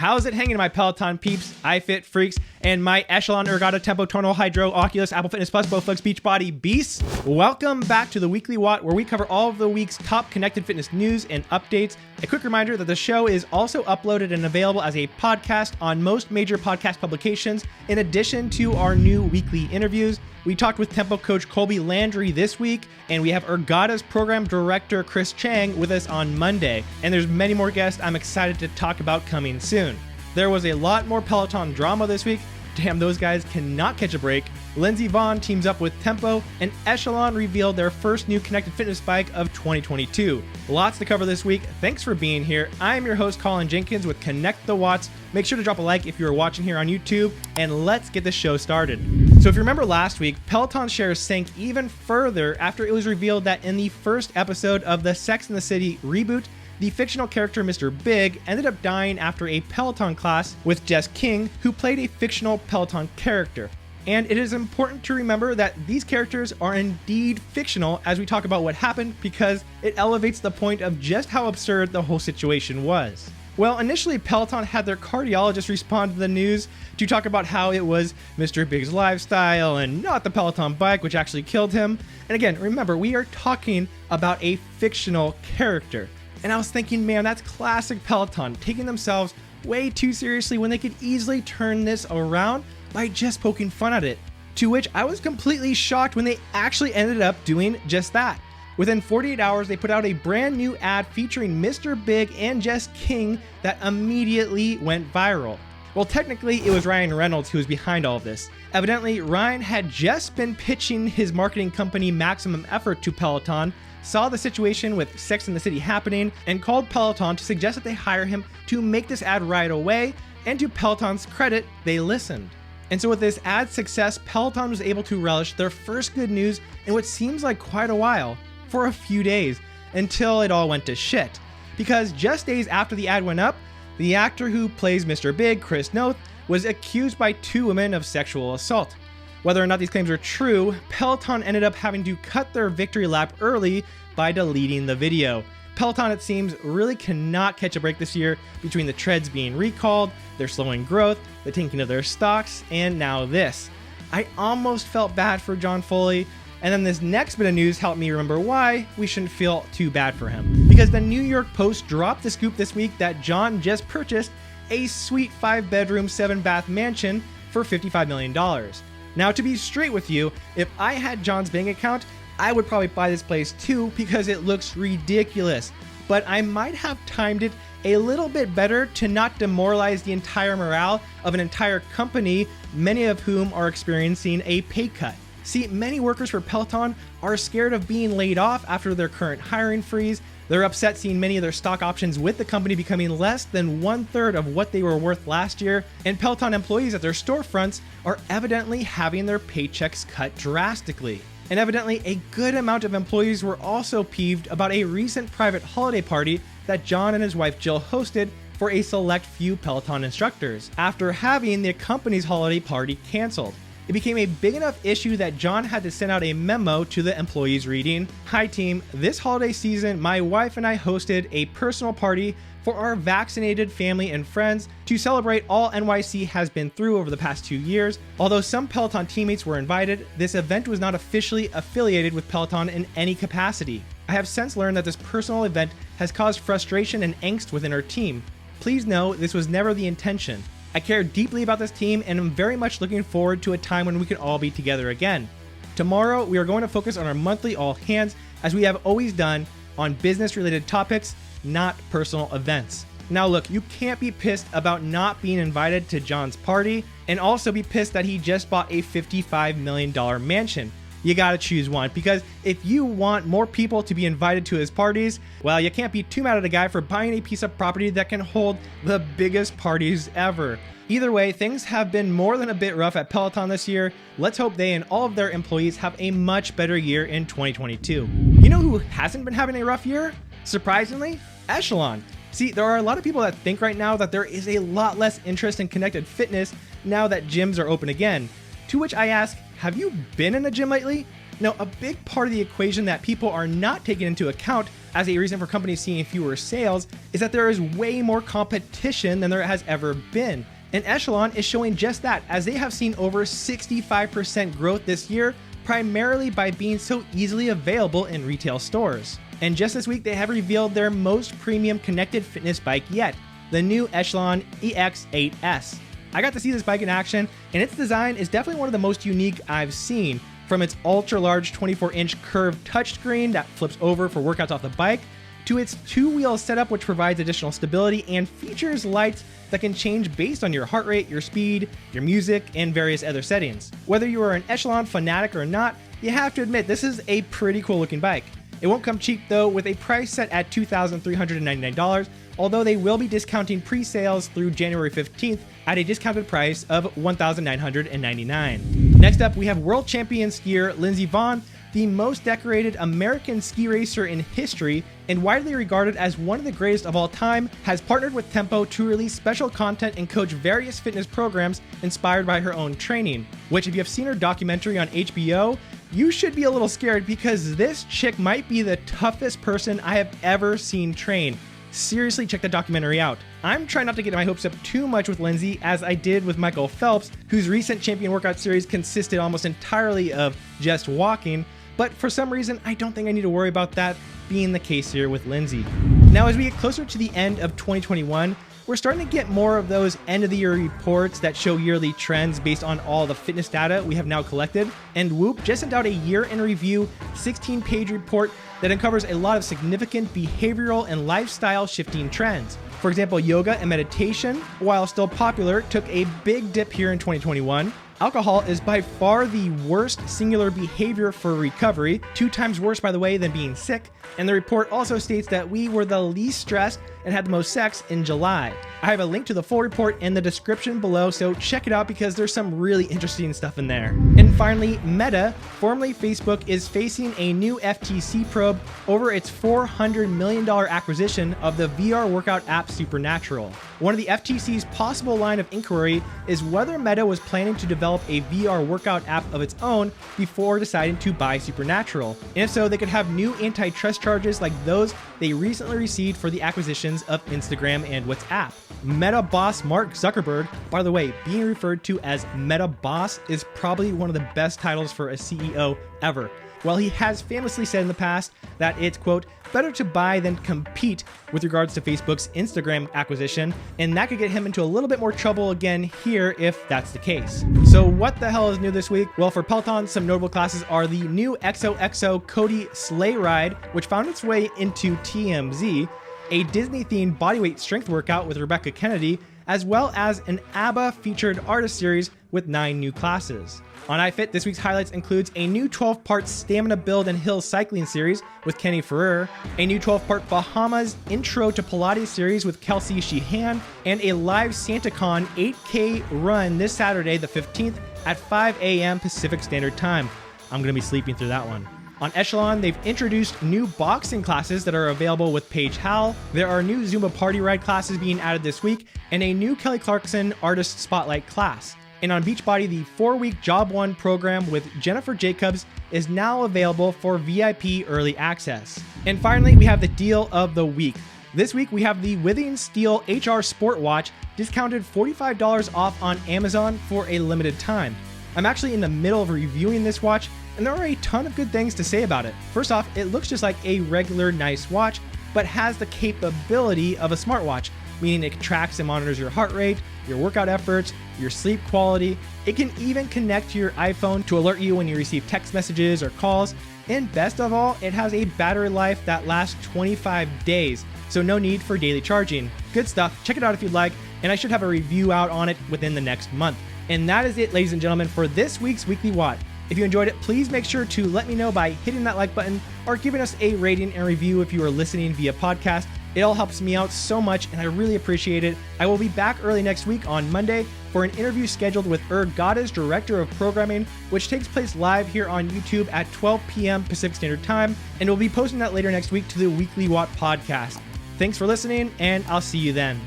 How's it hanging, my Peloton peeps, iFit freaks, and my Echelon Ergotta Tempo Tonal Hydro Oculus Apple Fitness Plus Bowflex Beachbody beasts? Welcome back to the Weekly Watt, where we cover all of the week's top connected fitness news and updates. A quick reminder that the show is also uploaded and available as a podcast on most major podcast publications, in addition to our new weekly interviews. We talked with Tempo coach Colby Landry this week, and we have Ergotta's program director Chris Chang with us on Monday. And there's many more guests I'm excited to talk about coming soon. There was a lot more Peloton drama this week. Damn, those guys cannot catch a break. Lindsey Vonn teams up with Tempo, and Echelon revealed their first new connected fitness bike of 2022. Lots to cover this week. Thanks for being here. I'm your host, Colin Jenkins with Connect the Watts. Make sure to drop a like if you're watching here on YouTube, and let's get this show started. So if you remember last week, Peloton shares sank even further after it was revealed that in the first episode of the Sex and the City reboot, the fictional character Mr. Big ended up dying after a Peloton class with Jess King, who played a fictional Peloton character. And it is important to remember that these characters are indeed fictional as we talk about what happened, because it elevates the point of just how absurd the whole situation was. Well, initially Peloton had their cardiologist respond to the news to talk about how it was Mr. Big's lifestyle and not the Peloton bike, which actually killed him. And again, remember, we are talking about a fictional character. And I was thinking, man, that's classic Peloton, taking themselves way too seriously when they could easily turn this around by just poking fun at it. To which I was completely shocked when they actually ended up doing just that. Within 48 hours, they put out a brand new ad featuring Mr. Big and Jess King that immediately went viral. Well, technically, it was Ryan Reynolds who was behind all of this. Evidently, Ryan had just been pitching his marketing company Maximum Effort to Peloton, saw the situation with Sex and the City happening, and called Peloton to suggest that they hire him to make this ad right away, and to Peloton's credit, they listened. And so with this ad success, Peloton was able to relish their first good news in what seems like quite a while, for a few days, until it all went to shit. Because just days after the ad went up, the actor who plays Mr. Big, Chris Noth, was accused by 2 women of sexual assault. Whether or not these claims are true, Peloton ended up having to cut their victory lap early by deleting the video. Peloton, it seems, really cannot catch a break this year between the treads being recalled, their slowing growth, the tanking of their stocks, and now this. I almost felt bad for John Foley, and then this next bit of news helped me remember why we shouldn't feel too bad for him. Because the New York Post dropped the scoop this week that John just purchased a sweet 5-bedroom, 7-bath mansion for $55 million. Now, to be straight with you, if I had John's bank account, I would probably buy this place too, because it looks ridiculous. But I might have timed it a little bit better to not demoralize the entire morale of an entire company, many of whom are experiencing a pay cut. See, many workers for Peloton are scared of being laid off after their current hiring freeze. They're upset seeing many of their stock options with the company becoming less than 1/3 of what they were worth last year. And Peloton employees at their storefronts are evidently having their paychecks cut drastically. And evidently, a good amount of employees were also peeved about a recent private holiday party that John and his wife Jill hosted for a select few Peloton instructors, after having the company's holiday party canceled. It became a big enough issue that John had to send out a memo to the employees reading, "Hi team, this holiday season, my wife and I hosted a personal party for our vaccinated family and friends to celebrate all NYC has been through over the past 2 years. Although some Peloton teammates were invited, this event was not officially affiliated with Peloton in any capacity. I have since learned that this personal event has caused frustration and angst within our team. Please know this was never the intention. I care deeply about this team and am very much looking forward to a time when we can all be together again. Tomorrow, we are going to focus on our monthly all hands, as we have always done, on business-related topics, not personal events." Now look, you can't be pissed about not being invited to John's party and also be pissed that he just bought a $55 million mansion. You gotta choose one, because if you want more people to be invited to his parties, well, you can't be too mad at a guy for buying a piece of property that can hold the biggest parties ever. Either way, things have been more than a bit rough at Peloton this year. Let's hope they and all of their employees have a much better year in 2022. You know who hasn't been having a rough year? Surprisingly, Echelon. See, there are a lot of people that think right now that there is a lot less interest in connected fitness now that gyms are open again. To which I ask, have you been in a gym lately? Now, a big part of the equation that people are not taking into account as a reason for companies seeing fewer sales is that there is way more competition than there has ever been. And Echelon is showing just that, as they have seen over 65% growth this year, primarily by being so easily available in retail stores. And just this week, they have revealed their most premium connected fitness bike yet, the new Echelon EX8S. I got to see this bike in action, and its design is definitely one of the most unique I've seen. From its ultra-large 24-inch curved touchscreen that flips over for workouts off the bike, to its two-wheel setup which provides additional stability and features lights that can change based on your heart rate, your speed, your music, and various other settings. Whether you are an Echelon fanatic or not, you have to admit this is a pretty cool looking bike. It won't come cheap though, with a price set at $2,399, although they will be discounting pre-sales through January 15th at a discounted price of $1,999. Next up, we have world champion skier Lindsey Vonn, the most decorated American ski racer in history and widely regarded as one of the greatest of all time, has partnered with Tempo to release special content and coach various fitness programs inspired by her own training, which if you have seen her documentary on HBO, you should be a little scared because this chick might be the toughest person I have ever seen train. Seriously, check that documentary out. I'm trying not to get my hopes up too much with Lindsey, as I did with Michael Phelps, whose recent champion workout series consisted almost entirely of just walking, but for some reason, I don't think I need to worry about that being the case here with Lindsey. Now, as we get closer to the end of 2021, we're starting to get more of those end-of-the-year reports that show yearly trends based on all the fitness data we have now collected, and Whoop just sent out a year-in-review 16-page report that uncovers a lot of significant behavioral and lifestyle shifting trends. For example, yoga and meditation, while still popular, took a big dip here in 2021. Alcohol is by far the worst singular behavior for recovery, 2 times worse, by the way, than being sick. And the report also states that we were the least stressed and had the most sex in July. I have a link to the full report in the description below, so check it out because there's some really interesting stuff in there. And finally, Meta, formerly Facebook, is facing a new FTC probe over its $400 million acquisition of the VR workout app Supernatural. One of the FTC's possible line of inquiry is whether Meta was planning to develop a VR workout app of its own before deciding to buy Supernatural. And if so, they could have new antitrust charges like those they recently received for the acquisitions of Instagram and WhatsApp. Meta boss Mark Zuckerberg, by the way, being referred to as Meta boss is probably one of the best titles for a CEO ever. Well, he has famously said in the past that it's, quote, better to buy than compete with regards to Facebook's Instagram acquisition, and that could get him into a little bit more trouble again here if that's the case. So what the hell is new this week? Well, for Peloton, some notable classes are the new XOXO Cody Sleigh Ride, which found its way into TMZ, a Disney-themed bodyweight strength workout with Rebecca Kennedy, as well as an ABBA featured artist series with 9 new classes. On iFit, this week's highlights includes a new 12-part stamina build and hill cycling series with Kenny Ferrer, a new 12-part Bahamas Intro to Pilates series with Kelsey Sheehan, and a live SantaCon 8K run this Saturday, the 15th, at 5 a.m. Pacific Standard Time. I'm going to be sleeping through that one. On Echelon, they've introduced new boxing classes that are available with Paige Howell. There are new Zumba Party Ride classes being added this week, and a new Kelly Clarkson Artist Spotlight class. And on Beachbody, the 4-week Job 1 program with Jennifer Jacobs is now available for VIP early access. And finally, we have the deal of the week. This week, we have the Withings Steel HR Sport Watch discounted $45 off on Amazon for a limited time. I'm actually in the middle of reviewing this watch, and there are a ton of good things to say about it. First off, it looks just like a regular nice watch, but has the capability of a smartwatch, meaning it tracks and monitors your heart rate, your workout efforts, your sleep quality. It can even connect to your iPhone to alert you when you receive text messages or calls. And best of all, it has a battery life that lasts 25 days, so no need for daily charging. Good stuff. Check it out if you'd like, and I should have a review out on it within the next month. And that is it, ladies and gentlemen, for this week's Weekly Watt. If you enjoyed it, please make sure to let me know by hitting that like button or giving us a rating and review if you are listening via podcast. It all helps me out so much, and I really appreciate it. I will be back early next week on Monday for an interview scheduled with Ergada's Director of Programming, which takes place live here on YouTube at 12 p.m. Pacific Standard Time, and we'll be posting that later next week to the Weekly Watt podcast. Thanks for listening, and I'll see you then.